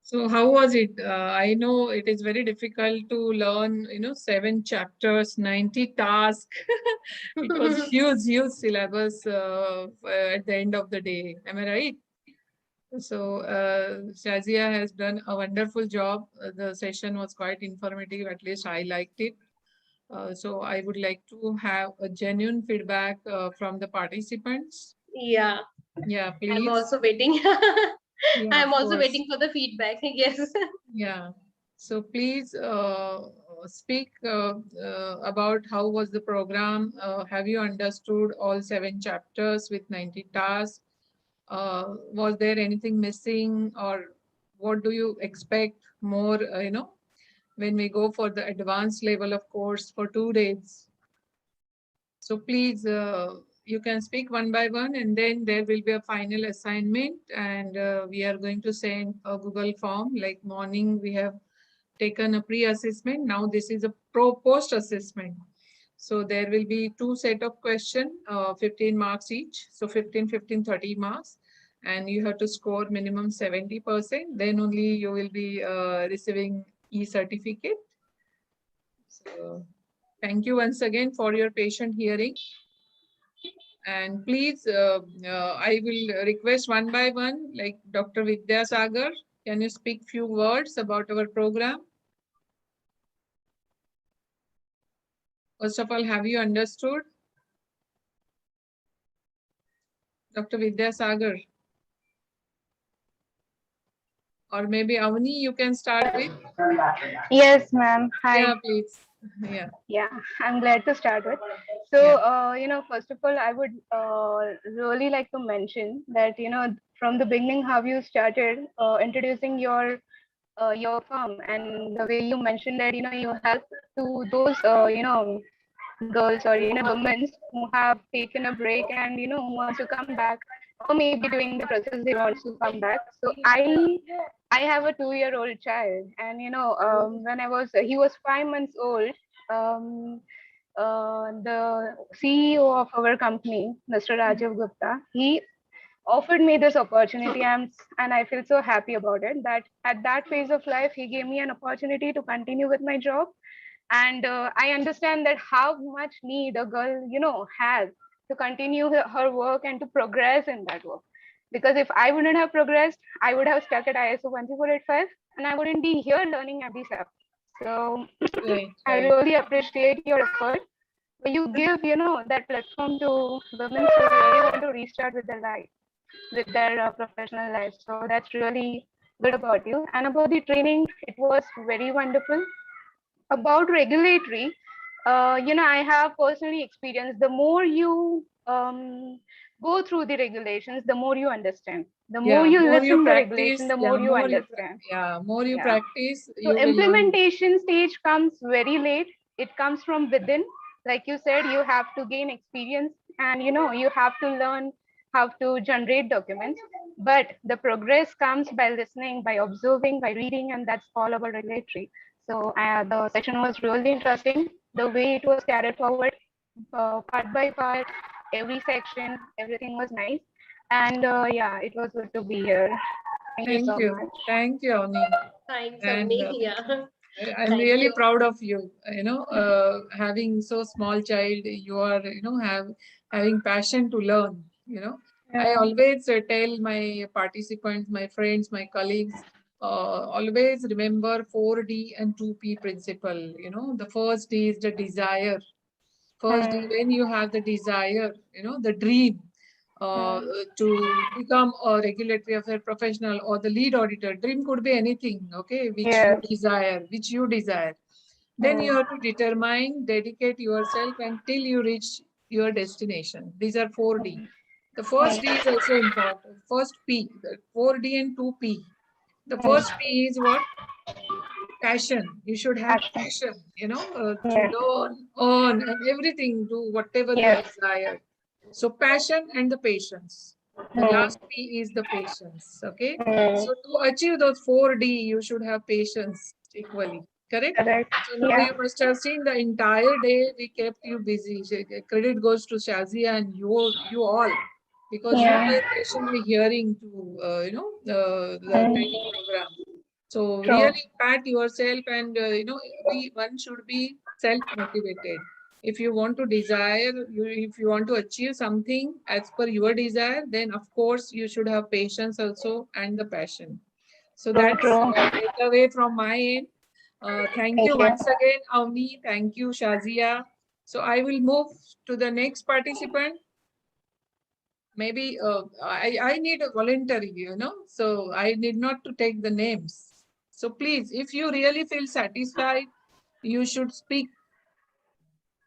So how was it? I know it is very difficult to learn, 7 chapters, 90 tasks. It was huge syllabus at the end of the day. Am I right? So Shazia has done a wonderful job. The session was quite informative. At least I liked it. So I would like to have a genuine feedback from the participants. Yeah, Yeah, I'm please. also waiting. Yeah, of I'm also course. waiting for the feedback. Yes. Yeah. So please speak about how was the program. Have you understood all 7 chapters with 90 tasks? Was there anything missing, or what do you expect more? When we go for the advanced level of course for 2 days. So please, you can speak one by one, and then there will be a final assignment, and we are going to send a Google form. Like morning, we have taken a pre-assessment. Now this is a post assessment. So there will be 2 set of question, 15 marks each. So 15, 15, 30 marks. And you have to score minimum 70%. Then only you will be receiving e-certificate. So thank you once again for your patient hearing. And please, I will request one by one, like Dr. Vidya Sagar, can you speak few words about our program? First of all, have you understood? Dr. Vidya Sagar. Or maybe Avani, you can start with. Yes, ma'am. Hi. Yeah, please. Yeah. Yeah, I'm glad to start with. So, Yeah. first of all, I would really like to mention that, from the beginning, how you started introducing your firm, and the way you mentioned that, you help to those, girls or, women who have taken a break and, who wants to come back, or maybe during the process they wants to come back. So I have a 2-year-old child, and when he was 5 months old. Um, the CEO of our company, Mr. Rajiv Gupta, he offered me this opportunity, and I feel so happy about it. That at that phase of life, he gave me an opportunity to continue with my job, and I understand that how much need a girl, has to continue her work and to progress in that work. Because if I wouldn't have progressed, I would have stuck at ISO 13485, and I wouldn't be here learning MDSAP. So Right, I right. really appreciate your effort. You give, that platform to women who really want to restart with their life, with their professional life. So that's really good about you. And about the training, it was very wonderful. About regulatory, I have personally experienced, the more you go through the regulations, the more you understand. The more Yeah, you more you listen the regulation, practice, the yeah, more you understand. more you Yeah. practice, So you will learn. implementation stage comes very late. It comes from within. Like you said, you have to gain experience, and you have to learn how to generate documents. But the progress comes by listening, by observing, by reading, and that's all about regulatory. So the session was really interesting. The way it was carried forward, part by part, every section, everything was nice. And yeah, it was good to be here. Thank you Thank so you. much. Thank you, Avni. Thanks, And Avni. Yeah. I'm Thank really you. proud of you. Having so small child, you are, having passion to learn. I Yeah. always tell my participants, my friends, my colleagues, always remember 4D and 2P principle. The first D is the desire. First D, Mm, when you have the desire, the dream uh, mm, to become a regulatory affair professional or the lead auditor. Dream could be anything, okay, yes. which you desire. Then Mm, you have to determine, dedicate yourself until you reach your destination. These are 4D. The first D mm, is also important. First P, the 4D and 2P. The first mm. P is what? Passion. You should have Action. passion, to Yes. learn, earn, and everything, do whatever you Yes. desire. So passion and the patience. The Mm, last P is the patience. Okay. mm. So to achieve those 4D, you should have patience equally. Correct? Correct. So now Yeah. you must have seen the entire day we kept you busy. Credit goes to Shazia and you all, because you Yeah. were patiently hearing to the Mm, training program. So True. really pat yourself, and one should be self-motivated. If you want to desire, if you want to achieve something as per your desire, then of course you should have patience also and the passion. So True, that's true. a takeaway from my end. Thank Thank you you. once again, Avni. Thank you, Shazia. So I will move to the next participant. Maybe I need a voluntary, so I need not to take the names. So please, if you really feel satisfied, you should speak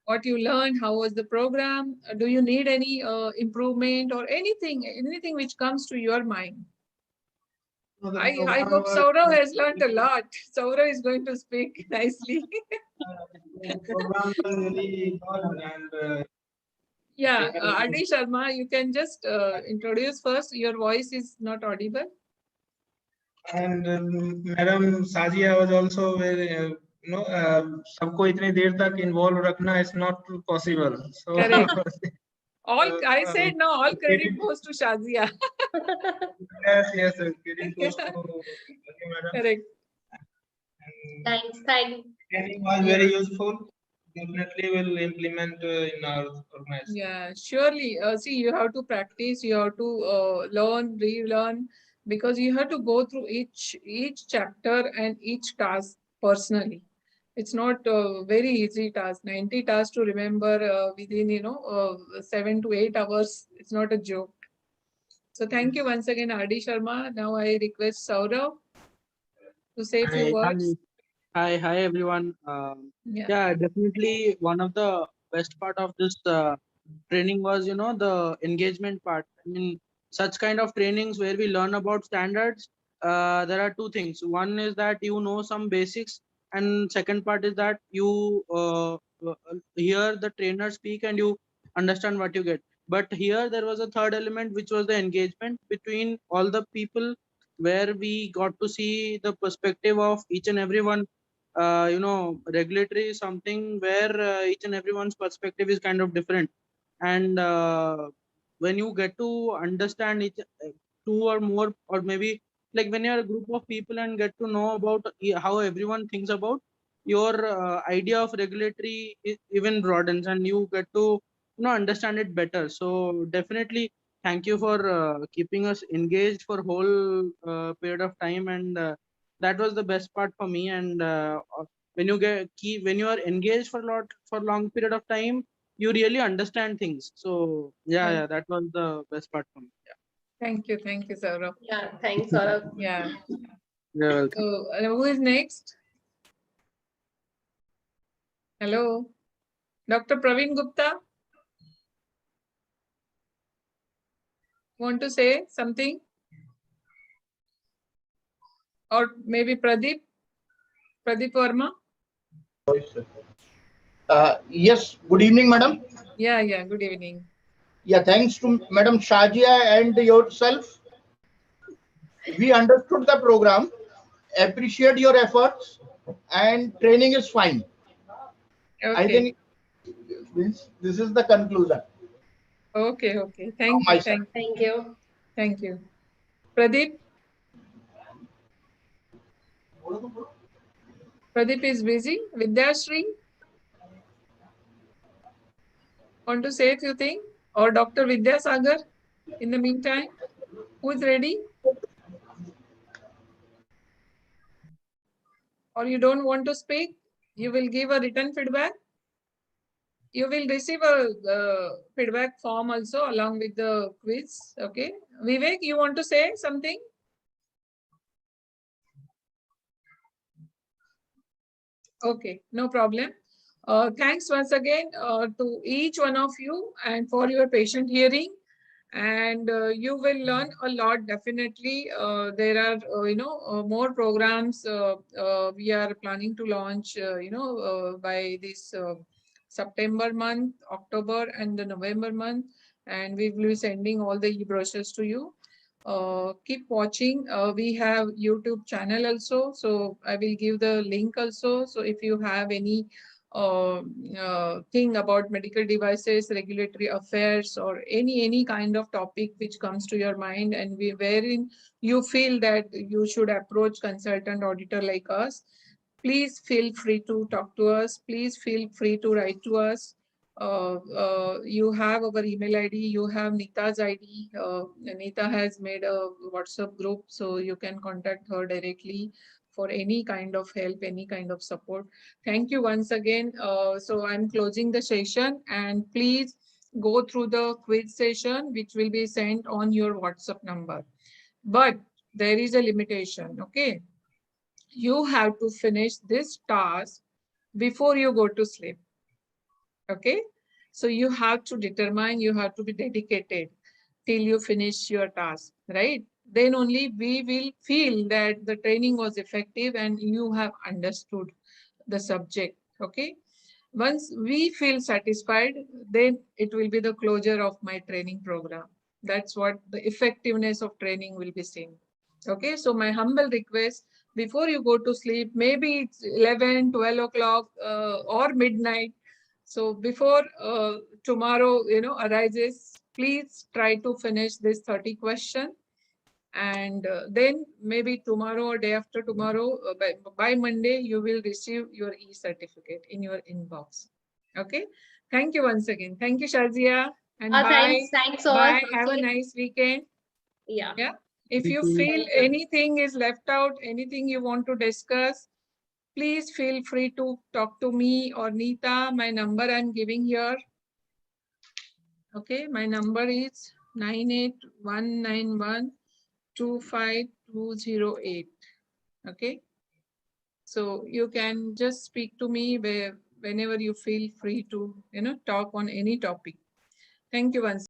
what you learned, how was the program, do you need any improvement or anything which comes to your mind. So the I program hope was Saurav has learned a lot. Saurav is going to speak nicely. the program was really good and Yeah, we have Adi Sharma, you can just introduce first. Your voice is not audible. and Madam Sajia was also very सबको इतनी देर तक involve रखना is not possible. So Correct. All I uh, said now, all credit credit, goes to Shazia. yes, credit goes to Shazia Madam. Correct. And Thanks. training was Yeah. very useful. Definitely will implement in our organization. Yeah, surely. See, you have to practice. You have to learn, relearn, because you have to go through each chapter and each task personally. It's not a very easy task. 90 tasks to remember within 7 to 8 hours. It's not a joke. So thank you once again, Adi Sharma. Now I request Saurav to say a few Hi, words. hi, everyone. Yeah. Yeah, definitely one of the best part of this training was, the engagement part. I mean, such kind of trainings where we learn about standards. There are two things. One is that you know some basics, and second part is that you hear the trainer speak and you understand what you get. But here there was a third element, which was the engagement between all the people, where we got to see the perspective of each and everyone. Regulatory is something where each and everyone's perspective is kind of different, and when you get to understand each two or more, or maybe like when you're a group of people and get to know about how everyone thinks about your idea of regulatory even broadens, and you get to understand it better. So definitely thank you for keeping us engaged for whole period of time, and that was the best part for me. And when you when you are engaged for long period of time, you really understand things. So yeah, that was the best part for me. Thank you. Thank you, Saurav. Yeah, thanks, Saurabh. Yeah. You're welcome. So who is next? Hello. Dr. Praveen Gupta, want to say something? Or maybe Pradeep Verma? Yes, good evening, madam. Yeah, good evening. Yeah, thanks to Madam Shajia and yourself. We understood the program, appreciate your efforts, and training is fine. I Okay. think this is the conclusion Okay. from Thank my you. side. Thank you. Thank you. Pradeep is busy. Vidyashri, want to say a few things? Or Dr. Vidyasagar, in the meantime, who is ready? Or you don't want to speak? You will give a written feedback? You will receive a feedback form also along with the quiz. Okay. Vivek, you want to say something? Okay, no problem. Thanks once again to each one of you and for your patient hearing. And you will learn a lot definitely. There are more programs we are planning to launch by this September month, October and the November month, and we will be sending all the e-brochures to you. Keep watching. We have YouTube channel also, so I will give the link also. So if you have any thing about medical devices, regulatory affairs, or any kind of topic which comes to your mind, and wherein you feel that you should approach consultant auditor like us, please feel free to talk to us. Please feel free to write to us. You have our email ID, you have Nita's ID. Nita has made a WhatsApp group, so you can contact her directly for any kind of help, any kind of support. Thank you once again. So I'm closing the session, and please go through the quiz session, which will be sent on your WhatsApp number. But there is a limitation, okay? You have to finish this task before you go to sleep, okay? So you have to determine, you have to be dedicated till you finish your task, right? Then only we will feel that the training was effective and you have understood the subject, okay? Once we feel satisfied, then it will be the closure of my training program. That's what the effectiveness of training will be seen. Okay, so my humble request, before you go to sleep, maybe it's 11, 12 o'clock or midnight. So before tomorrow, arises, please try to finish this 30 question. And then maybe tomorrow or day after tomorrow, by Monday, you will receive your e-certificate in your inbox. Okay. Thank you once again. Thank you, Shazia. And bye. Thanks all. Bye. Have a nice weekend. Yeah. Yeah. If Thank you you. feel anything is left out, anything you want to discuss, please feel free to talk to me or Neeta. My number I'm giving here. Okay. My number is 98191. 25208. Okay. So you can just speak to me whenever you feel free to, talk on any topic. Thank you once.